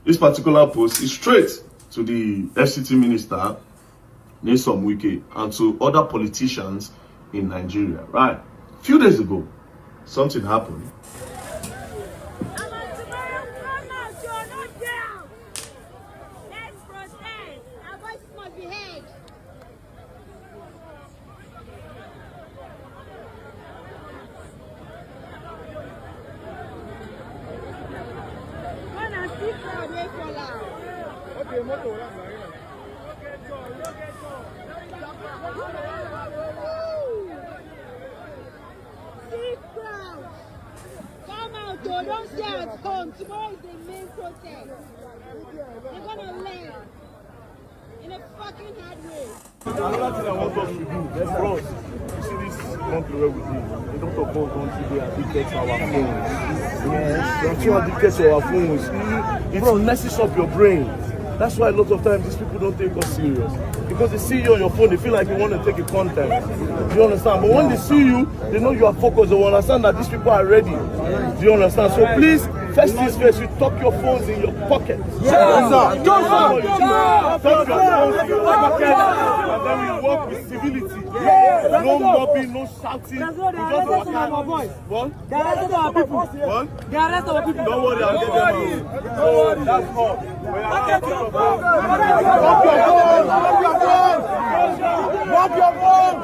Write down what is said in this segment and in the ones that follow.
This particular post is straight to the FCT minister, Nyesom Wike, and to other politicians in Nigeria, right? A few days ago, something happened. Come out, though. Don't stay at home. Tomorrow is the main protest. You're gonna learn in a fucking hard way. Another thing I want us to do, bros, you see this country where we live, a lot of us country, they are addicted to our phones. Yes. They are too addicted to our phones. It messes up your brain. That's why a lot of times these people don't take us serious. Because they see you on your phone, they feel like you want to take a content. Do you understand? But when they see you, they know you are focused. They understand that these people are ready. Do you understand? So please, first things first, you tuck your phones in your pocket. Tuck your phones in your pocket. And then we work with civility. No mobbing, no shouting. We just walk out. What? They arrested our people. What? They arrested our people. Don't worry, I'll get them out. So that's all. Drop your phone!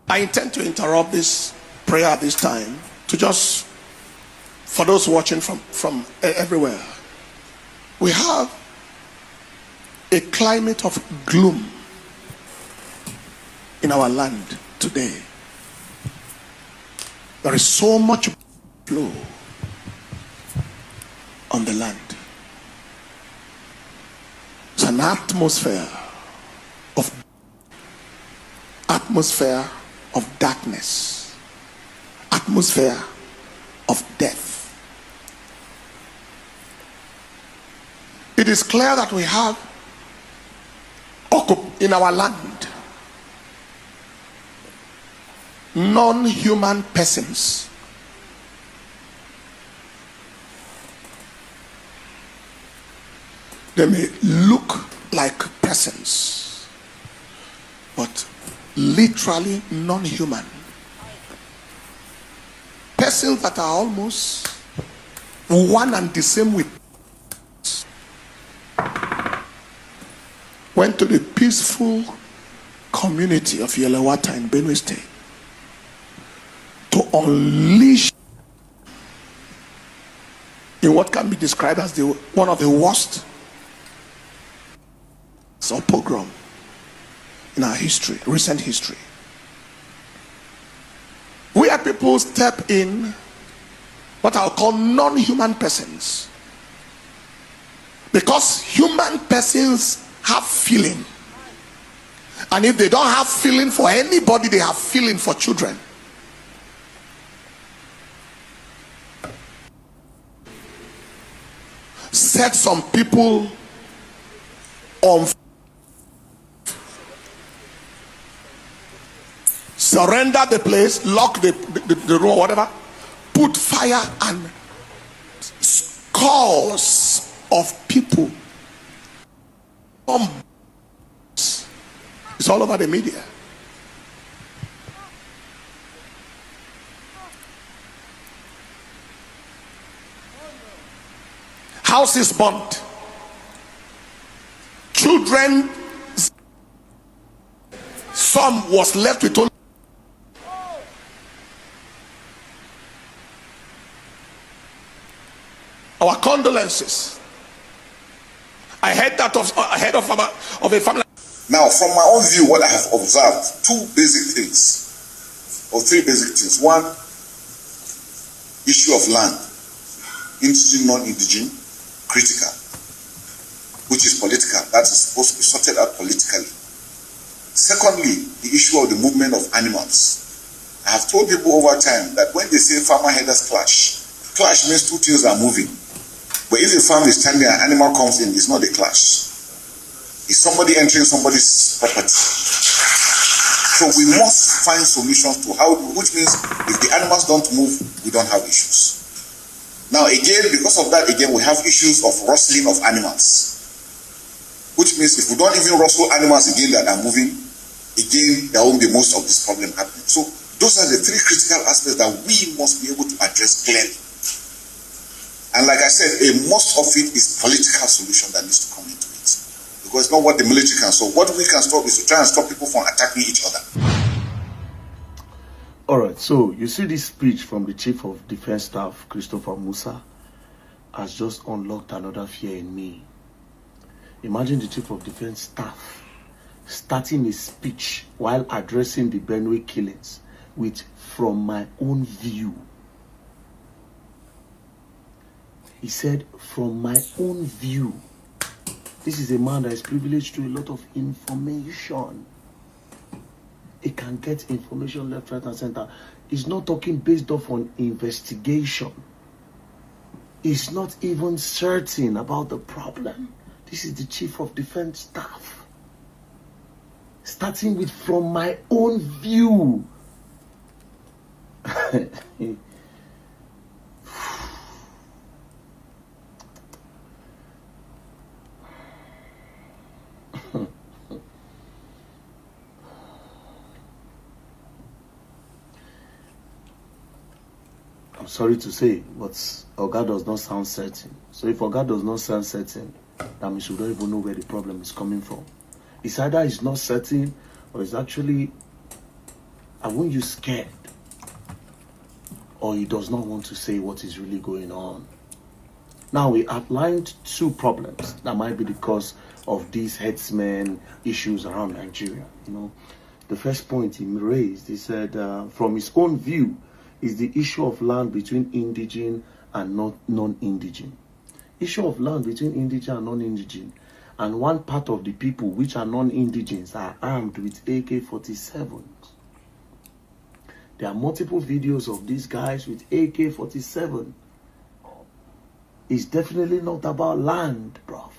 I intend to interrupt this prayer at this time to just, for those watching from everywhere, we have a climate of gloom in our land today. There is so much flow on the land. It's an atmosphere of darkness, atmosphere of death. It is clear that we have in our land non-human persons. They may look like persons, but literally non-human. Persons that are almost one and the same with. Went to the peaceful community of Yelewata in Benue State to unleash in what can be described as one of the worst pogrom in our history, recent history. Where people step in what I'll call non-human persons, because human persons have feeling, and if they don't have feeling for anybody, they have feeling for children. Set some people on, surrender the place, lock the room, whatever, put fire, and scores of people. It's all over the media. Houses burnt. Children, some was left with only. Our condolences. I heard that of a family. Now, from my own view, what I have observed, two basic things, or three basic things. One, issue of land, indigenous, non-indigenous, critical, which is political. That is supposed to be sorted out politically. Secondly, the issue of the movement of animals. I have told people over time that when they say farmer herders clash, clash means two things are moving. But if a farm is standing and an animal comes in, it's not a clash. It's somebody entering somebody's property. So we must find solutions to how, which means if the animals don't move, we don't have issues. Now again, because of that, again, we have issues of rustling of animals. Which means if we don't even rustle animals again that are moving, again, there won't be most of this problem happening. So those are the three critical aspects that we must be able to address clearly. And like I said, most of it is political solution that needs to come into it. Because it's not what the military can solve. What we can stop is to try and stop people from attacking each other. Alright, so you see this speech from the Chief of Defense Staff, Christopher Musa, has just unlocked another fear in me. Imagine the Chief of Defense Staff starting his speech while addressing the Benue killings with "from my own view." He said, "from my own view." This is a man that is privileged to a lot of information. He can get information left, right, and center. He's not talking based off on investigation. He's not even certain about the problem. This is the Chief of Defense Staff. Starting with "from my own view." I'm sorry to say, but Oga does not sound certain. So if Oga does not sound certain, that means we don't even know where the problem is coming from. It's either it's not certain or it's actually, I won't use scared, or he does not want to say what is really going on. Now, we outlined two problems that might be the cause of these headsmen issues around Nigeria. You know, the first point he raised, he said, from his own view, is the issue of land between indigene and non-indigene. Issue of land between indigene and non-indigene. And one part of the people which are non-indigenes are armed with AK-47s. There are multiple videos of these guys with AK-47. It's definitely not about land, bruv.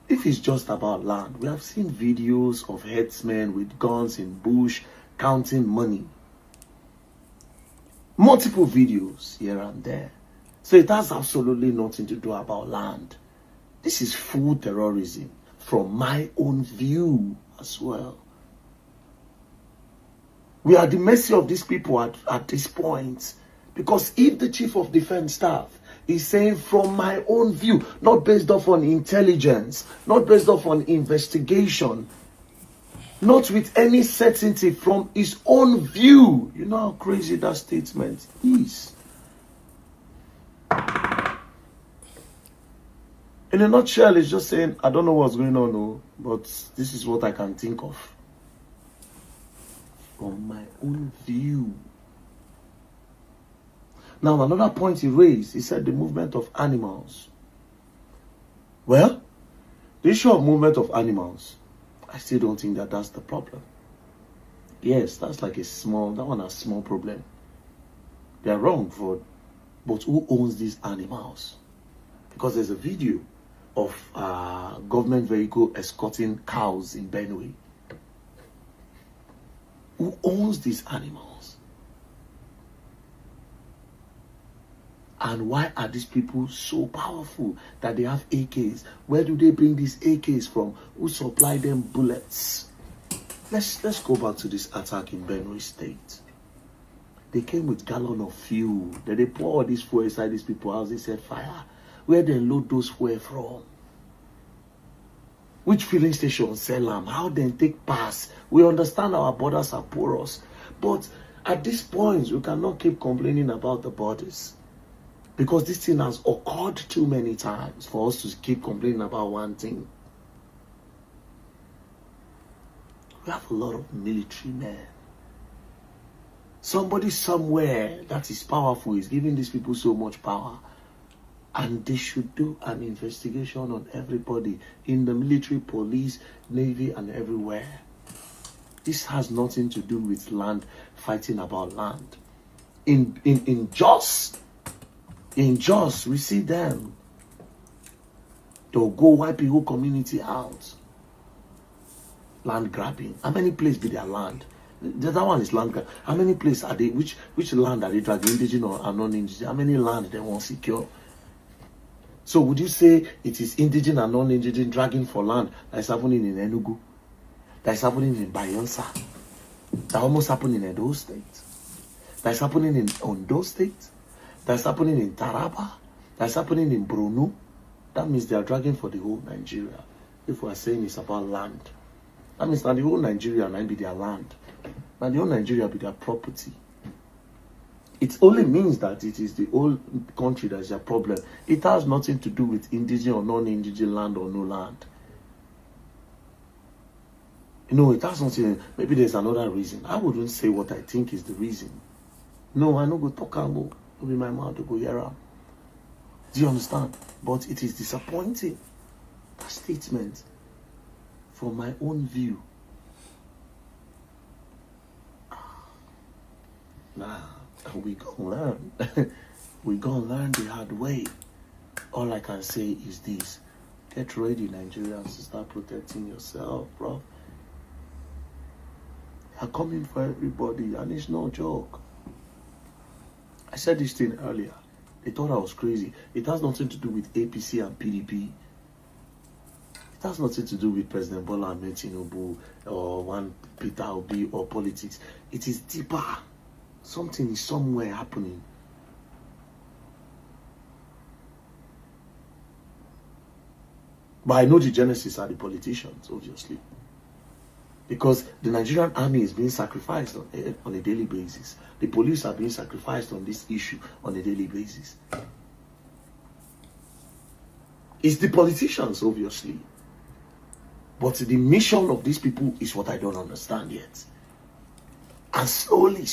If it's just about land, we have seen videos of headsmen with guns in bush counting money. Multiple videos here and there. So it has absolutely nothing to do about land. This is full terrorism from my own view as well. We are at the mercy of these people at this point. Because if the Chief of Defense Staff is saying from my own view, not based off on intelligence, not based off on investigation, not with any certainty, from his own view, you know how crazy that statement is. In a nutshell, it's just saying, I don't know what's going on, no, but this is what I can think of. From my own view. Now, another point he raised, he said the movement of animals. Well, the issue of movement of animals, I still don't think that that's the problem. Yes, that's like that one has a small problem. They are wrong but who owns these animals? Because there's a video of government vehicle escorting cows in Benue. Who owns these animals? And why are these people so powerful that they have AKs? Where do they bring these AKs from? Who supply them bullets? Let's go back to this attack in Benue State. They came with gallon of fuel. Then they pour all this fuel inside these people's house. They set fire. Where they load those fuel from? Which filling station sell them? How they take pass? We understand our borders are porous. But at this point, we cannot keep complaining about the borders. Because this thing has occurred too many times for us to keep complaining about one thing. We have a lot of military men. Somebody somewhere that is powerful is giving these people so much power. And they should do an investigation on everybody in the military, police, navy, and everywhere. This has nothing to do with land, fighting about land. In Jos, we see them. They'll go wipe the whole community out. Land grabbing. How many places be their land? The other one is land grab. How many places are they? Which land are they dragging? Indigenous or non-indigenous? How many land they want secure? So would you say it is indigenous and non-indigenous dragging for land that is happening in Enugu, that is happening in Bayelsa, that almost happened in Edo State, that is happening in Ondo State, that is happening in Taraba, that is happening in Brunei? That means they are dragging for the whole Nigeria. If we are saying it's about land, that means that the whole Nigeria might be their land, and the whole Nigeria be their property. It only means that it is the whole country that is a problem. It has nothing to do with indigenous or non-indigenous land or no land. You know, it has nothing. Maybe there's another reason. I wouldn't say what I think is the reason. No, I no go talk and go. It'll be my mouth to go here. Do you understand? But it is disappointing. That statement, from my own view. Nah. We gonna learn. We gonna learn the hard way. All I can say is this: get ready, Nigerians, to start protecting yourself, bro. They're coming for everybody, and it's no joke. I said this thing earlier. They thought I was crazy. It has nothing to do with APC and PDP. It has nothing to do with President Bola Ahmed Tinubu or one Peter Obi or politics. It is deeper. Something is somewhere happening. But I know the genesis are the politicians, obviously. Because the Nigerian army is being sacrificed on a daily basis. The police are being sacrificed on this issue on a daily basis. It's the politicians, obviously. But the mission of these people is what I don't understand yet. And slowly,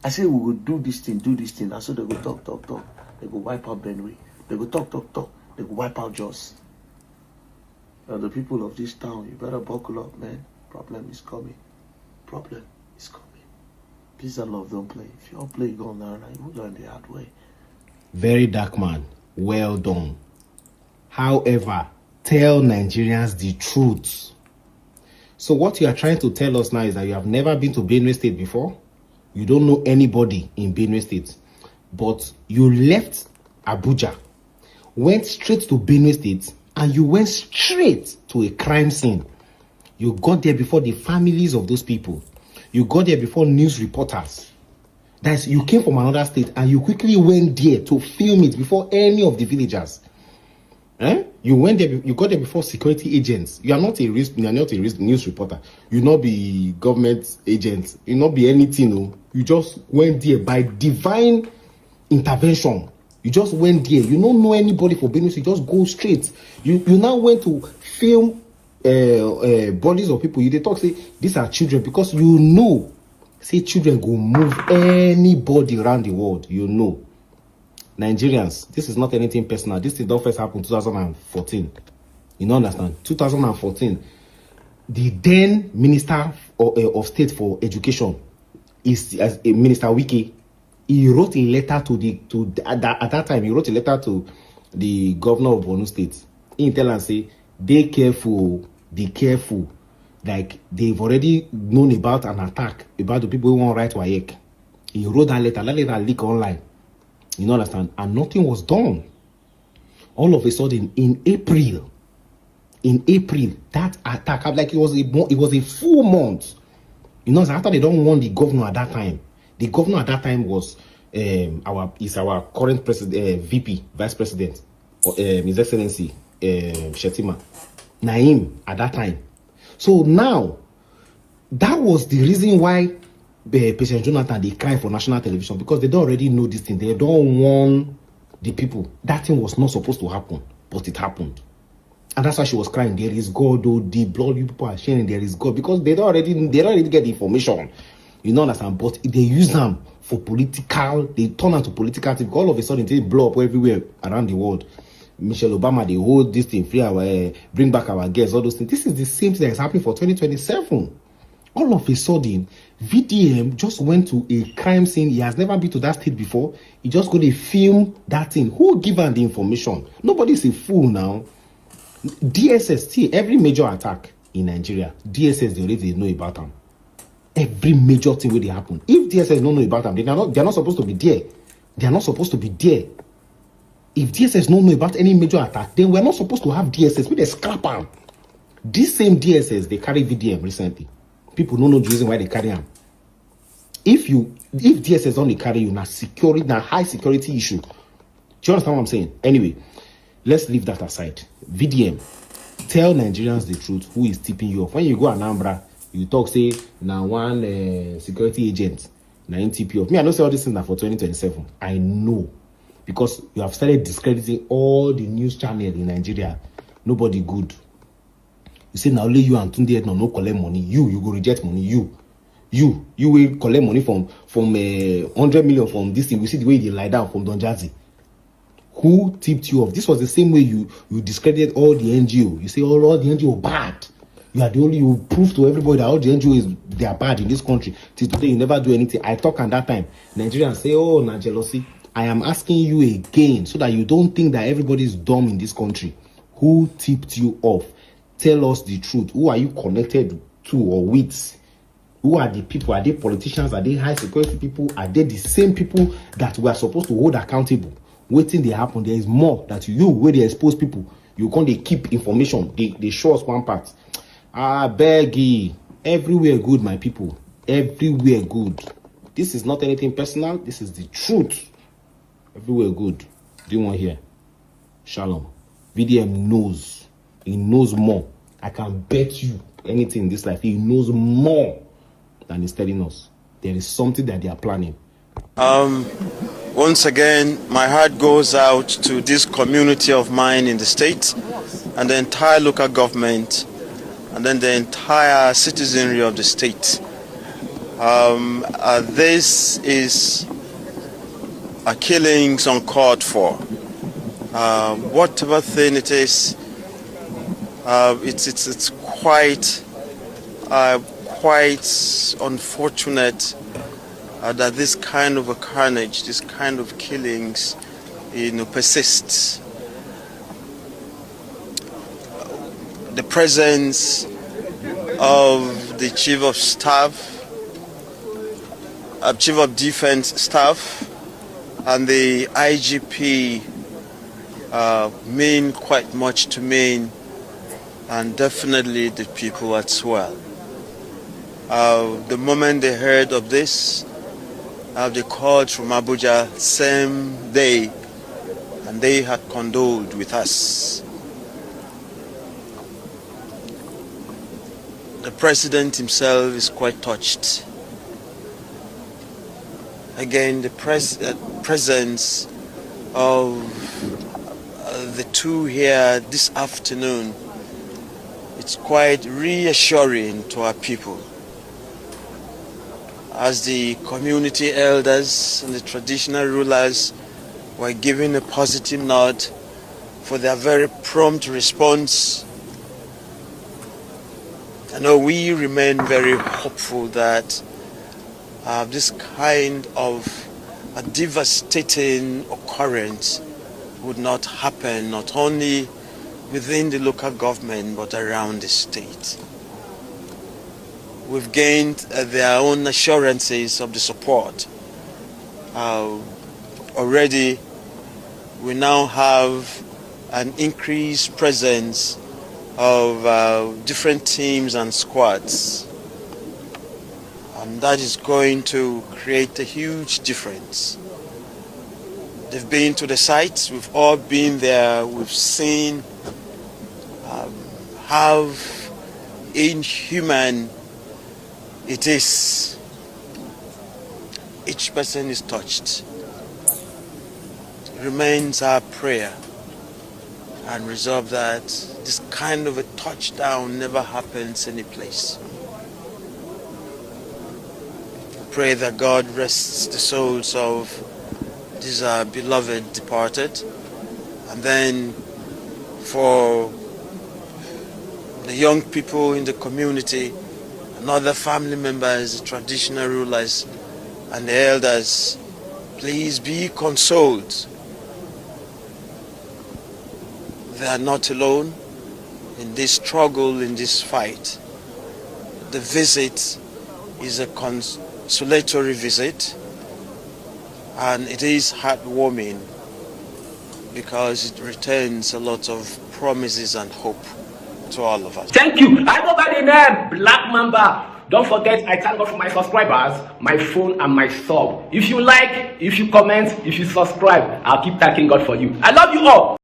I say we will do this thing. And so they go talk. They go wipe out Benue. They go talk. They go wipe out Jos. And the people of this town, you better buckle up, man. Problem is coming. Peace and love don't play. If you all play, you go learn, and you will learn the hard way. VeryDarkMan, well done. However, tell Nigerians the truth. So what you are trying to tell us now is that you have never been to Benue State before. You don't know anybody in Benue State. But you left Abuja, went straight to Benue State, and you went straight to a crime scene. You got there before the families of those people. You got there before news reporters. That's, you came from another state and you quickly went there to film it before any of the villagers. You went there. You got there before security agents. You are not a risk. You are not a risk news reporter. You not be government agent. You not be anything. No. You just went there by divine intervention. You just went there. You don't know anybody for business. You just go straight. You now went to film bodies of people. You they talk say these are children because you know. Say children go move anybody around the world. You know. Nigerians, this is not anything personal. This thing don't first happen in 2014. You don't understand? 2014, the then Minister of State for Education is as a Minister Wiki. He wrote a letter at that time. He wrote a letter to the governor of Benue State. He tell and say, "Be careful, be careful." Like they've already known about an attack about the people who want to write WAEC. He wrote that letter. That letter leak online. You know, understand? And nothing was done. All of a sudden, in April, that attack, like it was a full month. You know, after they don't want the governor at that time. The governor at that time was our current president, VP, Vice President, His Excellency Shetima Naim at that time. So now, that was the reason why President Jonathan, they cry for national television, because they don't already know this thing. They don't want the people. That thing was not supposed to happen, but it happened. And that's why she was crying. There is God, oh, the blood you people are sharing, there is God. Because they don't already get the information. You know, understand? But they use them for political, they turn out to political activity. All of a sudden, they blow up everywhere around the world. Michelle Obama, they hold this thing, free our, bring back our guests, all those things. This is the same thing that is happening for 2027. All of a sudden, VDM just went to a crime scene. He has never been to that state before. He just go to film that thing. Who give him the information? Nobody's a fool now. DSS, see, every major attack in Nigeria, DSS, they already know about them. Every major thing will happen. If DSS don't know about them, they're not supposed to be there. They are not supposed to be there. If DSS don't know about any major attack, then we're not supposed to have DSS. We just scrap them. This same DSS, they carry VDM recently. People don't know the reason why they carry them. If DSS only carry you, now security, now high security issue. Do you understand what I'm saying? Anyway, let's leave that aside. VDM, tell Nigerians the truth. Who is tipping you off? When you go Anambra, you talk, say, now one security agent, now in tip you off. Me, I don't say all these things now for 2027. I know. Because you have started discrediting all the news channels in Nigeria. Nobody good. You say, now only you and Tunde no collect money. You go reject money. You will collect money from 100 million from this thing. We see the way they lie down from Don Jazzy. Who tipped you off? This was the same way you discredited all the NGO. You say all the NGO bad. You are the only, you prove to everybody that all the NGOs, they are bad in this country. Till today, you never do anything. I talk at that time. Nigerians say, oh, na jealousy. I am asking you again so that you don't think that everybody is dumb in this country. Who tipped you off? Tell us the truth. Who are you connected to or with? Who are the people? Are they politicians? Are they high security people? Are they the same people that we are supposed to hold accountable? Waiting they happen. There is more that you where they expose people. You can't they keep information. They show us one part. I beg you. Everywhere good, my people. Everywhere good. This is not anything personal. This is the truth. Everywhere good. Do you want to hear? Shalom. VDM knows. He knows more. I can bet you anything in this life. He knows more than he's telling us. There is something that they are planning. Once again, my heart goes out to this community of mine in the state and the entire local government and then the entire citizenry of the state. This is a killings uncalled for. Whatever thing it is, it's quite unfortunate that this kind of a carnage, this kind of killings, persists. The presence of the Chief of Staff, Chief of Defense Staff, and the IGP mean quite much to me, and definitely the people as well. The moment they heard of this, they called from Abuja same day, and they had condoled with us. The president himself is quite touched. Again, the presence of the two here this afternoon, it's quite reassuring to our people. As the community elders and the traditional rulers were giving a positive nod for their very prompt response, I know we remain very hopeful that this kind of a devastating occurrence would not happen, not only within the local government but around the state. We've gained their own assurances of the support. Already we now have an increased presence of different teams and squads. And that is going to create a huge difference. They've been to the sites, we've all been there, we've seen how inhuman it is. Each person is touched. It remains our prayer and resolve that this kind of a touchdown never happens any place. pray that God rests the souls of these beloved departed. And then for the young people in the community and other family members, the traditional rulers and the elders, please be consoled. They are not alone in this struggle, in this fight. The visit is a consolatory visit, and it is heartwarming because it returns a lot of promises and hope to all of us. Thank you. I go by the name Black Mamba. Don't forget, I thank God for my subscribers, my phone, and my sub. If you like, if you comment, if you subscribe, I'll keep thanking God for you. I love you all.